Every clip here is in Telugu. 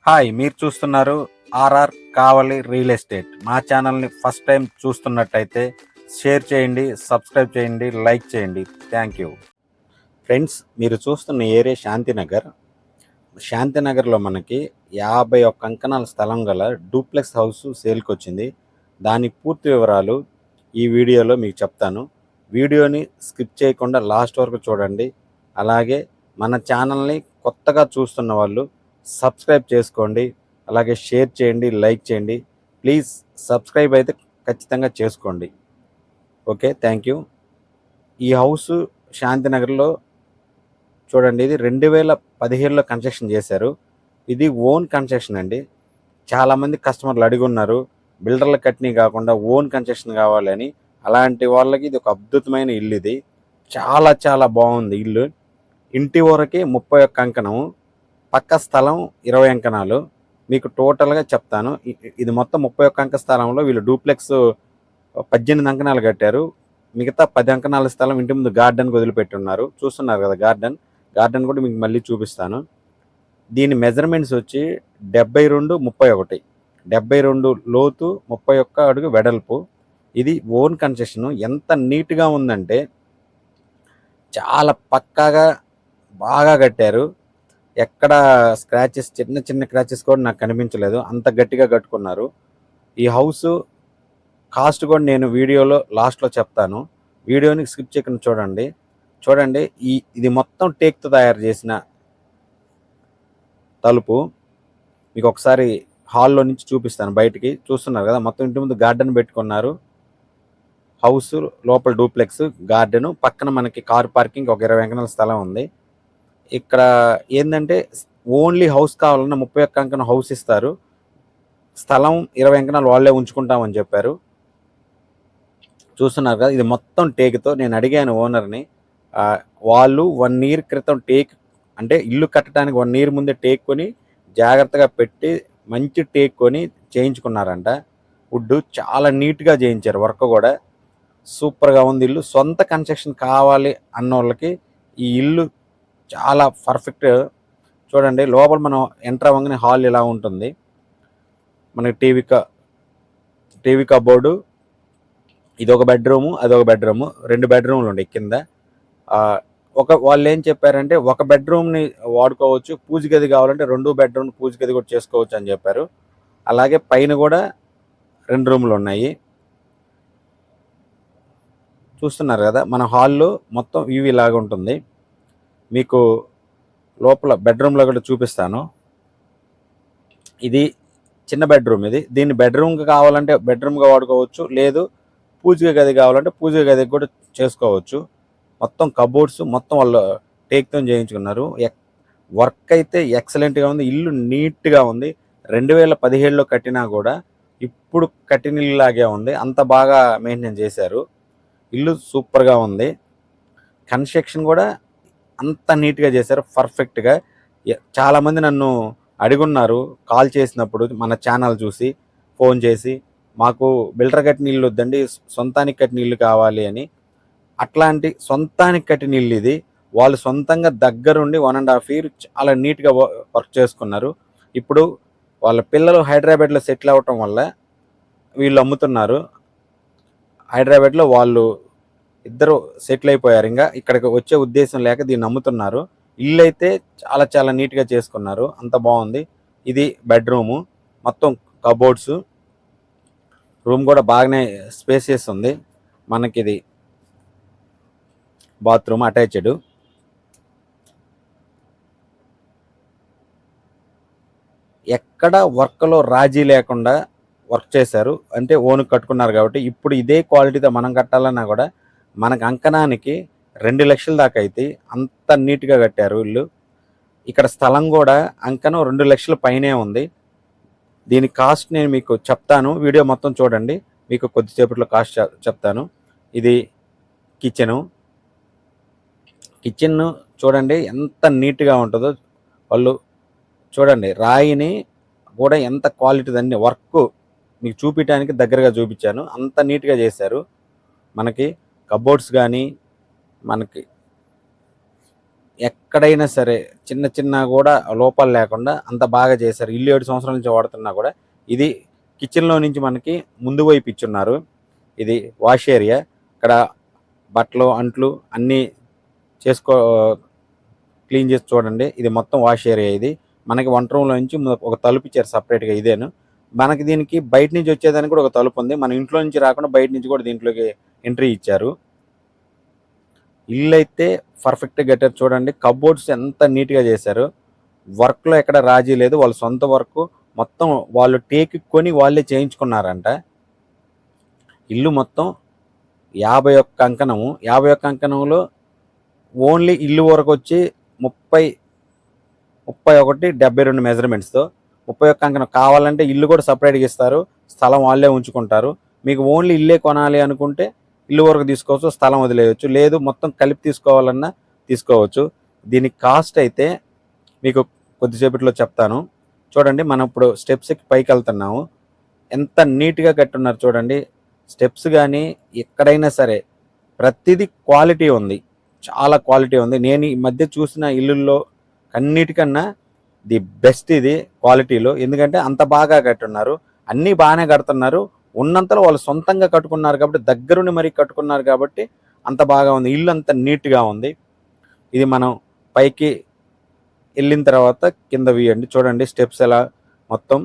హాయ్, మీరు చూస్తున్నారు ఆర్ఆర్ కావలి రియల్ ఎస్టేట్. మా ఛానల్ని ఫస్ట్ టైం చూస్తున్నట్టయితే షేర్ చేయండి, సబ్స్క్రైబ్ చేయండి, లైక్ చేయండి. Thank you. ఫ్రెండ్స్, మీరు చూస్తున్న ఏరియా శాంతినగర్. శాంతినగర్లో మనకి 51 అంకణాల స్థలం గల డూప్లెక్స్ హౌస్ సేల్కి వచ్చింది. దాని పూర్తి వివరాలు ఈ వీడియోలో మీకు చెప్తాను. వీడియోని స్కిప్ చేయకుండా లాస్ట్ వరకు చూడండి. అలాగే మన ఛానల్ని కొత్తగా చూస్తున్న వాళ్ళు సబ్స్క్రైబ్ చేసుకోండి. అలాగే షేర్ చేయండి, లైక్ చేయండి. ప్లీజ్ సబ్స్క్రైబ్ అయితే ఖచ్చితంగా చేసుకోండి. Okay, thank you. ఈ హౌస్ శాంతినగర్లో చూడండి, ఇది 2017లో కన్స్ట్రక్షన్ చేశారు. ఇది ఓన్ కన్స్ట్రక్షన్ అండి. చాలామంది కస్టమర్లు అడిగి ఉన్నారు, బిల్డర్లు కట్టినవి కాకుండా ఓన్ కన్స్ట్రక్షన్ కావాలని. అలాంటి వాళ్ళకి ఇది ఒక అద్భుతమైన ఇల్లు. ఇది చాలా చాలా బాగుంది ఇల్లు. ఇంటి వరకే 31 అంకణం, పక్క స్థలం 20 అంకణాలు. మీకు టోటల్గా చెప్తాను. ఇది మొత్తం 31 అంక స్థలంలో వీళ్ళు డూప్లెక్స్ 18 అంకణాలు కట్టారు. మిగతా 10 అంకణాల స్థలం ఇంటి ముందు గార్డెన్కి వదిలిపెట్టున్నారు. చూస్తున్నారు కదా గార్డెన్ కూడా మీకు మళ్ళీ చూపిస్తాను. దీని మెజర్మెంట్స్ వచ్చి 72-31, 72 లోతు, 31 అడుగు వెడల్పు. ఇది ఓన్ కన్స్ట్రక్షన్. ఎంత నీట్గా ఉందంటే చాలా పక్కాగా బాగా కట్టారు. ఎక్కడ స్క్రాచెస్, చిన్న చిన్న స్క్రాచెస్ కూడా నాకు కనిపించలేదు, అంత గట్టిగా కట్టుకున్నారు. ఈ హౌస్ కాస్ట్ కూడా నేను వీడియోలో లాస్ట్లో చెప్తాను. వీడియోని స్కిప్ చేయకుండా చూడండి. ఇది మొత్తం టేక్తో తయారు చేసిన తలుపు. మీకు ఒకసారి హాల్లో నుంచి చూపిస్తాను. బయటికి చూస్తున్నారు కదా, మొత్తం ఇంటి ముందు గార్డెన్ పెట్టుకున్నారు. హౌస్ లోపల డూప్లెక్స్, గార్డెన్ పక్కన మనకి కార్ పార్కింగ్, ఒక 20 అంకణాల స్థలం ఉంది. ఇక్కడ ఏంటంటే ఓన్లీ హౌస్ కావాలన్నా 31 అంకణం హౌస్ ఇస్తారు. స్థలం 20 అంకణాలు వాళ్ళే ఉంచుకుంటామని చెప్పారు. చూస్తున్నారు కదా, ఇది మొత్తం టేక్తో. నేను అడిగాను ఓనర్ని, వాళ్ళు 1 ఇయర్ క్రితం టేక్, అంటే ఇల్లు కట్టడానికి 1 ఇయర్ ముందే టేక్ కొని జాగ్రత్తగా పెట్టి మంచి టేక్ కొని చేయించుకున్నారంట. వుడ్ చాలా నీట్గా చేయించారు, వర్క్ కూడా సూపర్గా ఉంది. ఇల్లు సొంత కన్స్ట్రక్షన్ కావాలి అన్న వాళ్ళకి ఈ ఇల్లు చాలా పర్ఫెక్ట్. చూడండి, లోపల మనం ఎంటర్ అవ్వగానే హాల్ ఇలా ఉంటుంది. మనకి టీవీ కబోర్డు, ఇది ఒక బెడ్రూము, అదొక బెడ్రూము, 2 బెడ్రూమ్లు ఉన్నాయి కింద. వాళ్ళు ఏం చెప్పారంటే, ఒక బెడ్రూమ్ని వాడుకోవచ్చు, పూజ గది కావాలంటే 2 బెడ్రూమ్ పూజ గది కూడా చేసుకోవచ్చు అని చెప్పారు. అలాగే పైన కూడా 2 రూములు ఉన్నాయి. చూస్తున్నారు కదా, మన హాల్లో మొత్తం వ్యూ లాగా ఉంటుంది. మీకు లోపల బెడ్రూమ్లో కూడా చూపిస్తాను. ఇది చిన్న బెడ్రూమ్. దీన్ని బెడ్రూమ్గా కావాలంటే బెడ్రూమ్గా వాడుకోవచ్చు, లేదు పూజ గది కావాలంటే పూజ గదికి కూడా చేసుకోవచ్చు. మొత్తం కబోర్డ్స్ మొత్తం వాళ్ళు టేక్తో చేయించుకున్నారు. వర్క్ అయితే ఎక్సలెంట్గా ఉంది. ఇల్లు నీట్గా ఉంది. 2017లో కట్టినా కూడా ఇప్పుడు కట్టిన ఇల్లులాగే ఉంది. అంత బాగా మెయింటైన్ చేశారు. ఇల్లు సూపర్గా ఉంది. కన్స్ట్రక్షన్ కూడా అంత నీట్గా చేశారు, పర్ఫెక్ట్గా. చాలామంది నన్ను అడుగున్నారు కాల్ చేసినప్పుడు, మన ఛానల్ చూసి ఫోన్ చేసి, మాకు బిల్డర్ కట్టిన ఇల్లు వద్దండి, సొంతానికి కట్టిన ఇల్లు కావాలి అని. అట్లాంటి సొంతానికి కట్టిన ఇల్లు ఇది. వాళ్ళు సొంతంగా దగ్గరుండి 1.5 year చాలా నీట్గా వర్క్ చేసుకున్నారు. ఇప్పుడు వాళ్ళ పిల్లలు హైదరాబాద్లో సెటిల్ అవ్వటం వల్ల వీళ్ళు అమ్ముతున్నారు. హైదరాబాద్లో వాళ్ళు ఇద్దరు సెటిల్ అయిపోయారు. ఇంకా ఇక్కడికి వచ్చే ఉద్దేశం లేక దీన్ని అమ్ముతున్నారు. ఇల్లు అయితే చాలా చాలా నీట్గా చేసుకున్నారు, అంత బాగుంది. ఇది బెడ్రూము, మొత్తం కబోర్డ్స్, రూమ్ కూడా బాగానే స్పేసియస్ ఉంది. మనకిది బాత్రూమ్ అటాచ్డ్. ఎక్కడ వర్క్లో రాజీ లేకుండా వర్క్ చేశారు. అంటే ఓన్ కట్టుకున్నారు కాబట్టి ఇప్పుడు ఇదే క్వాలిటీతో మనం కట్టాలన్నా కూడా మనకు అంకణానికి 2 లక్షల దాకా అయితే అంత నీట్గా కట్టారు ఇల్లు. ఇక్కడ స్థలం కూడా అంకణం 2 లక్షల పైనే ఉంది. దీని కాస్ట్ నేను మీకు చెప్తాను, వీడియో మొత్తం చూడండి, మీకు కొద్దిసేపట్లో కాస్ట్ చెప్తాను. ఇది కిచెన్ చూడండి ఎంత నీట్గా ఉంటుందో. వాళ్ళు చూడండి, రాయిని కూడా ఎంత క్వాలిటీ దాన్ని వర్క్ మీకు చూపించడానికి దగ్గరగా చూపించాను, అంత నీట్గా చేశారు. మనకి కబోర్డ్స్ కానీ, మనకి ఎక్కడైనా సరే చిన్న చిన్న కూడా లోపాలు లేకుండా అంత బాగా చేశారు. ఇల్లు 7 సంవత్సరాల నుంచి వాడుతున్నా కూడా ఇది కిచెన్లో నుంచి మనకి ముందు వైపు ఇచ్చున్నారు. ఇది వాష్ ఏరియా. ఇక్కడ బట్టలు అంట్లు అన్నీ చేసుకో క్లీన్ చేసి చూడండి. ఇది మొత్తం వాష్ ఏరియా. ఇది మనకి వంట రూమ్లో నుంచి ఒక తలుపు ఇచ్చారు సపరేట్గా. ఇదేను మనకి దీనికి బయట నుంచి వచ్చేదానికి కూడా ఒక తలుపు ఉంది. మన ఇంట్లో నుంచి రాకుండా బయట నుంచి కూడా దీంట్లోకి ఎంట్రీ ఇచ్చారు. ఇల్లు అయితే పర్ఫెక్ట్గా కట్టారు చూడండి. కబోర్డ్స్ ఎంత నీట్గా చేశారు. వర్క్లో ఎక్కడ రాజీ లేదు. వాళ్ళ సొంత వర్క్ మొత్తం వాళ్ళు టేక్ కొని వాళ్ళే చేయించుకున్నారంట. ఇల్లు మొత్తం 51 అంకణము. 51 అంకణంలో ఓన్లీ ఇల్లు వరకు వచ్చి 31, 72 మెజర్మెంట్స్తో 31 అంకణం. కావాలంటే ఇల్లు కూడా సపరేట్గా ఇస్తారు. స్థలం వాళ్ళే ఉంచుకుంటారు. మీకు ఓన్లీ ఇల్లే కొనాలి అనుకుంటే ఇల్లు వరకు తీసుకోవచ్చు, స్థలం వదిలేయచ్చు. లేదు మొత్తం కలిపి తీసుకోవాలన్నా తీసుకోవచ్చు. దీని కాస్ట్ అయితే మీకు కొద్దిసేపట్లో చెప్తాను. చూడండి, మనం ఇప్పుడు స్టెప్స్ ఎక్కి పైకి వెళ్తున్నాము. ఎంత నీట్గా కట్టున్నారు చూడండి. స్టెప్స్ కానీ ఎక్కడైనా సరే ప్రతిదీ క్వాలిటీ ఉంది. చాలా క్వాలిటీ ఉంది. నేను ఈ మధ్య చూసిన ఇల్లుల్లో అన్నిటికన్నా ది బెస్ట్ ఇది క్వాలిటీలో. ఎందుకంటే అంత బాగా కట్టున్నారు. అన్నీ బాగానే కడుతున్నారు. ఉన్నంతలో వాళ్ళు సొంతంగా కట్టుకున్నారు కాబట్టి, దగ్గరుండి మరీ కట్టుకున్నారు కాబట్టి అంత బాగా ఉంది. ఇల్లు అంత నీట్గా ఉంది. ఇది మనం పైకి వెళ్ళిన తర్వాత కింద వీయండి. చూడండి స్టెప్స్ ఎలా మొత్తం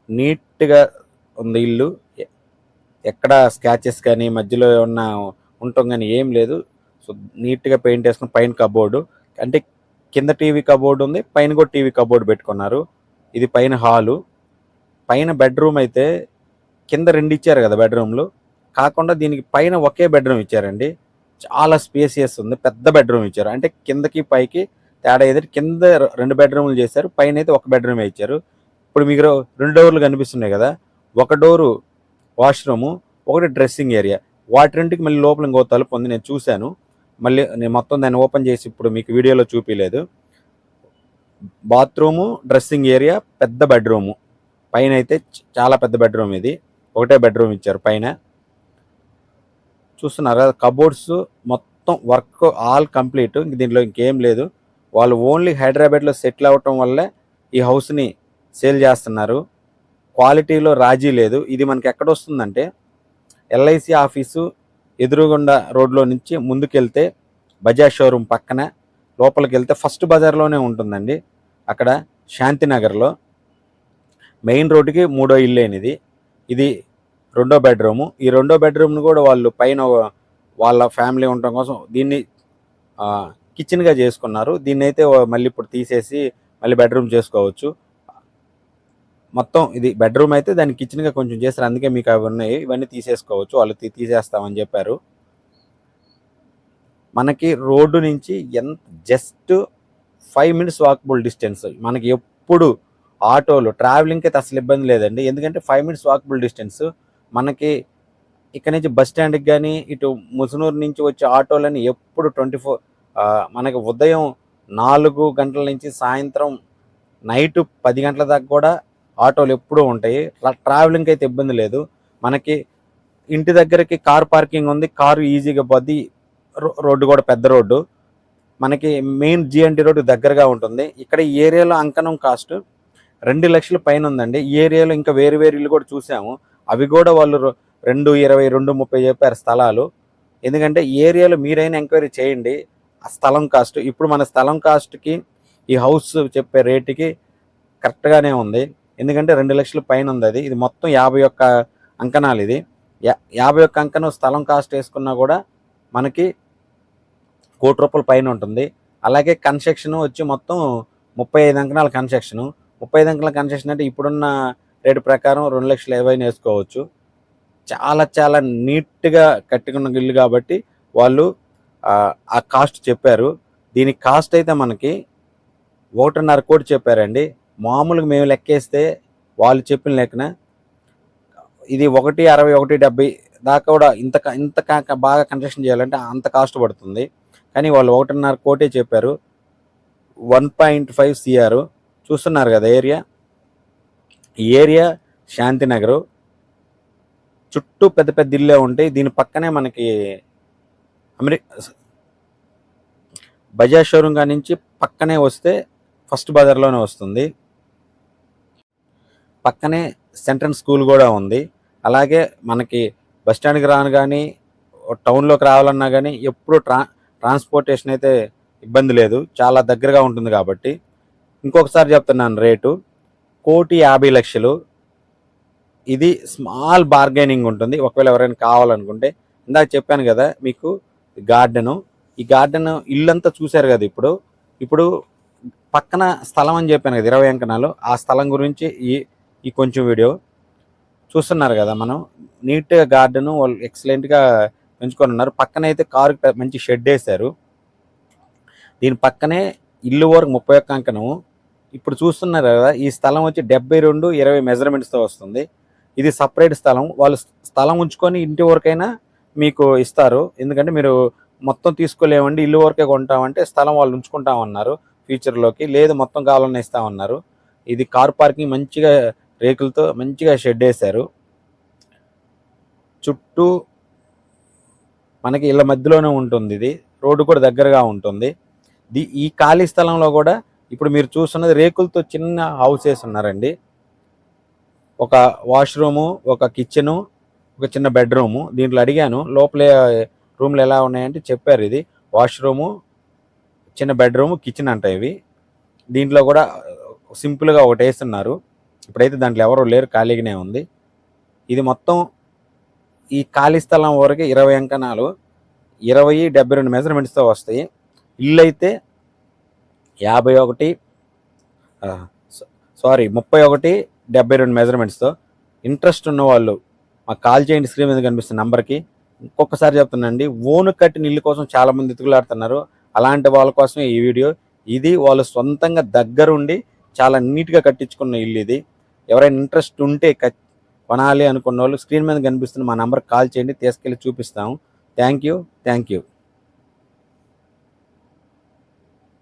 నీట్గా ఉంది ఇల్లు. ఎక్కడ స్క్రాచెస్ కానీ మధ్యలో ఏమన్నా ఉండటం కానీ ఏం లేదు. సో నీట్గా పెయింట్ వేసుకుని పైన కబోర్డు అంటే కింద టీవీ కబోర్డు ఉంది, పైన కూడా టీవీ కబోర్డు పెట్టుకున్నారు. ఇది పైన హాలు. పైన బెడ్రూమ్ అయితే కింద 2 ఇచ్చారు కదా బెడ్రూమ్లు, కాకుండా దీనికి పైన ఒకే బెడ్రూమ్ ఇచ్చారండి. చాలా స్పేసియస్ ఉంది. పెద్ద బెడ్రూమ్ ఇచ్చారు. అంటే కిందకి పైకి తేడా ఏదంటే కింద 2 బెడ్రూమ్లు చేశారు, పైన అయితే ఒక బెడ్రూమే ఇచ్చారు. ఇప్పుడు మీకు 2 డోర్లు కనిపిస్తున్నాయి కదా. ఒక డోరు వాష్రూము, ఒకటి డ్రెస్సింగ్ ఏరియా. వాటి రెండుకి మళ్ళీ లోపల ఇంకో తలుపు ఉంది. నేను చూశాను. మళ్ళీ నేను మొత్తం దాన్ని ఓపెన్ చేసి ఇప్పుడు మీకు వీడియోలో చూపించలేదు. బాత్రూము, డ్రెస్సింగ్ ఏరియా, పెద్ద బెడ్రూము. పైన అయితే చాలా పెద్ద బెడ్రూమ్. ఇది ఒకటే బెడ్రూమ్ ఇచ్చారు పైన. చూస్తున్నారా కబోర్డ్స్ మొత్తం వర్క్ ఆల్ కంప్లీట్. దీంట్లో ఇంకేం లేదు. వాళ్ళు ఓన్లీ హైదరాబాద్లో సెటిల్ అవ్వటం వల్లే ఈ హౌస్ని సేల్ చేస్తున్నారు. క్వాలిటీలో రాజీ లేదు. ఇది మనకి ఎక్కడ వస్తుందంటే ఎల్ఐసి ఆఫీసు ఎదురుగుండా రోడ్లో నుంచి ముందుకెళ్తే బజాజ్ షోరూమ్ పక్కన లోపలికి వెళ్తే ఫస్ట్ బజార్లోనే ఉంటుందండి. అక్కడ శాంతినగర్లో మెయిన్ రోడ్డుకి 3వ ఇల్లేనిది. ఇది 2వ బెడ్రూము. ఈ 2వ బెడ్రూమ్ను కూడా వాళ్ళు పైన వాళ్ళ ఫ్యామిలీ ఉండటం కోసం దీన్ని కిచెన్గా చేసుకున్నారు. దీన్ని అయితే మళ్ళీ ఇప్పుడు తీసేసి మళ్ళీ బెడ్రూమ్ చేసుకోవచ్చు. మొత్తం ఇది బెడ్రూమ్ అయితే దాన్ని కిచెన్గా కొంచెం చేస్తారు. అందుకే మీకు అవి ఉన్నాయి. ఇవన్నీ తీసేసుకోవచ్చు. వాళ్ళు తీసేస్తామని చెప్పారు. మనకి రోడ్డు నుంచి జస్ట్ 5 మినిట్స్ వాకబుల్ డిస్టెన్స్. మనకి ఎప్పుడు ఆటోలు ట్రావెలింగ్కి అయితే అసలు ఇబ్బంది లేదండి. ఎందుకంటే 5 మినిట్స్ వాకబుల్ డిస్టెన్స్. మనకి ఇక్కడ నుంచి బస్ స్టాండ్కి కానీ ఇటు ముసునూరు నుంచి వచ్చే ఆటోలని ఎప్పుడు 24 మనకి ఉదయం 4 గంటల నుంచి సాయంత్రం నైటు 10 గంటల దాకా కూడా ఆటోలు ఎప్పుడూ ఉంటాయి. ట్రావెలింగ్కి అయితే ఇబ్బంది లేదు. మనకి ఇంటి దగ్గరికి కార్ పార్కింగ్ ఉంది. కారు ఈజీగా పోద్ది. రోడ్డు కూడా పెద్ద రోడ్డు. మనకి మెయిన్ జిఎన్టీ రోడ్డు దగ్గరగా ఉంటుంది. ఇక్కడ ఈ ఏరియాలో అంకణం కాస్ట్ 2 లక్షల పైన ఉందండి. ఈ ఏరియాలో ఇంకా వేరు వేరు ఇల్లు కూడా చూసాము. అవి కూడా వాళ్ళు 220, 230 చెప్పారు స్థలాలు. ఎందుకంటే ఈ ఏరియాలో మీరైనా ఎంక్వైరీ చేయండి ఆ స్థలం కాస్ట్. ఇప్పుడు మన స్థలం కాస్ట్కి ఈ హౌస్ చెప్పే రేటుకి కరెక్ట్గానే ఉంది. ఎందుకంటే 2 లక్షల పైన ఉంది. అది ఇది మొత్తం 51 అంకణాలు. ఇది 51 అంకణం స్థలం కాస్ట్ వేసుకున్నా కూడా మనకి ₹1,00,00,000 పైన ఉంటుంది. అలాగే కన్స్ట్రక్షన్ వచ్చి మొత్తం 35 అంకణాల కన్స్ట్రక్షను. 35 అంకణాల కన్స్ట్రక్షన్ అంటే ఇప్పుడున్న రేటు ప్రకారం 2,50,000 వేసుకోవచ్చు. చాలా చాలా నీట్గా కట్టుకున్న ఇల్లు కాబట్టి వాళ్ళు ఆ కాస్ట్ చెప్పారు. దీని కాస్ట్ అయితే మనకి 1.5 కోటి చెప్పారండి. మామూలుగా మేము లెక్కేస్తే వాళ్ళు చెప్పిన లెక్కన ఇది 160, 170 దాకా కూడా ఇంత బాగా కన్స్ట్రక్షన్ చేయాలంటే అంత కాస్ట్ పడుతుంది. కానీ వాళ్ళు 1.5 కోటే చెప్పారు. 1.5 CR. చూస్తున్నారు కదా ఏరియా. ఈ ఏరియా శాంతినగరు. చుట్టూ పెద్ద పెద్ద ఇళ్ళే ఉంటాయి. దీని పక్కనే మనకి బజాజ్ షోరూమ్ కాడి నుంచి పక్కనే వస్తే ఫస్ట్ బజార్లోనే వస్తుంది. పక్కనే సెంట్రల్ స్కూల్ కూడా ఉంది. అలాగే మనకి బస్ స్టాండ్కి రాను కానీ టౌన్లోకి రావాలన్నా కానీ ఎప్పుడు ట్రాన్స్పోర్టేషన్ అయితే ఇబ్బంది లేదు, చాలా దగ్గరగా ఉంటుంది. కాబట్టి ఇంకొకసారి చెప్తున్నాను, రేటు 1,50,00,000. ఇది స్మాల్ బార్గెనింగ్ ఉంటుంది ఒకవేళ ఎవరైనా కావాలనుకుంటే. ఇందాక చెప్పాను కదా మీకు గార్డెను, ఈ గార్డెన్ ఇల్లంతా చూశారు కదా. ఇప్పుడు పక్కన స్థలం అని చెప్పాను కదా 20 అంకణాలు, ఆ స్థలం గురించి ఈ కొంచెం వీడియో చూస్తున్నారు కదా. మనం నీట్గా గార్డెను వాళ్ళు ఎక్సలెంట్గా పెంచుకొని ఉన్నారు. పక్కన అయితే కారుకి మంచి షెడ్ వేశారు. దీని పక్కనే ఇల్లు వరకు 31 అంకణము. ఇప్పుడు చూస్తున్నారు కదా, ఈ స్థలం వచ్చి 72-20 మెజర్మెంట్స్తో వస్తుంది. ఇది సపరేట్ స్థలం. వాళ్ళు స్థలం ఉంచుకొని ఇంటి వరకైనా మీకు ఇస్తారు. ఎందుకంటే మీరు మొత్తం తీసుకోలేమండి, ఇల్లు వరకే కొంటామంటే స్థలం వాళ్ళు ఉంచుకుంటామన్నారు ఫ్యూచర్లోకి. లేదు మొత్తం కావాలన్నా ఇస్తామన్నారు. ఇది కార్ పార్కింగ్, మంచిగా రేకులతో మంచిగా షెడ్ వేశారు. చుట్టూ మనకి ఇళ్ళ మధ్యలోనే ఉంటుంది. ఇది రోడ్డు కూడా దగ్గరగా ఉంటుంది. ఈ ఖాళీ స్థలంలో కూడా ఇప్పుడు మీరు చూస్తున్నది రేకులతో చిన్న హౌసెస్ ఉన్నారండి. ఒక వాష్రూము, ఒక కిచెను, ఒక చిన్న బెడ్రూము. దీంట్లో అడిగాను లోపల రూమ్లు ఎలా ఉన్నాయంటే చెప్పారు ఇది వాష్రూము, చిన్న బెడ్రూము, కిచెన్ అంట ఇవి. దీంట్లో కూడా సింపుల్గా ఒకటి వేస్తున్నారు. ఇప్పుడైతే దాంట్లో ఎవరు లేరు, ఖాళీగానే ఉంది. ఇది మొత్తం ఈ ఖాళీ స్థలం వరకు 20 అంకణాలు, 20-72 మెజర్మెంట్స్తో వస్తాయి. ఇల్లు అయితే 31-72 మెజర్మెంట్స్తో. ఇంట్రెస్ట్ ఉన్న వాళ్ళు మాకు కాల్ చేయండి, స్క్రీన్ మీద కనిపిస్తున్న నెంబర్కి. ఇంకొకసారి చెప్తున్నాండి, ఓను కట్టిన ఇల్లు కోసం చాలామంది ఎతుకులాడుతున్నారు. అలాంటి వాళ్ళ కోసమే ఈ వీడియో. ఇది వాళ్ళు సొంతంగా దగ్గరుండి చాలా నీట్గా కట్టించుకున్న ఇల్లు ఇది. ఎవరైనా ఇంట్రెస్ట్ ఉంటే కొనాలి అనుకున్న వాళ్ళు స్క్రీన్ మీద కనిపిస్తున్న మా నెంబర్కి కాల్ చేయండి, తీసుకెళ్ళి చూపిస్తాము. Thank you.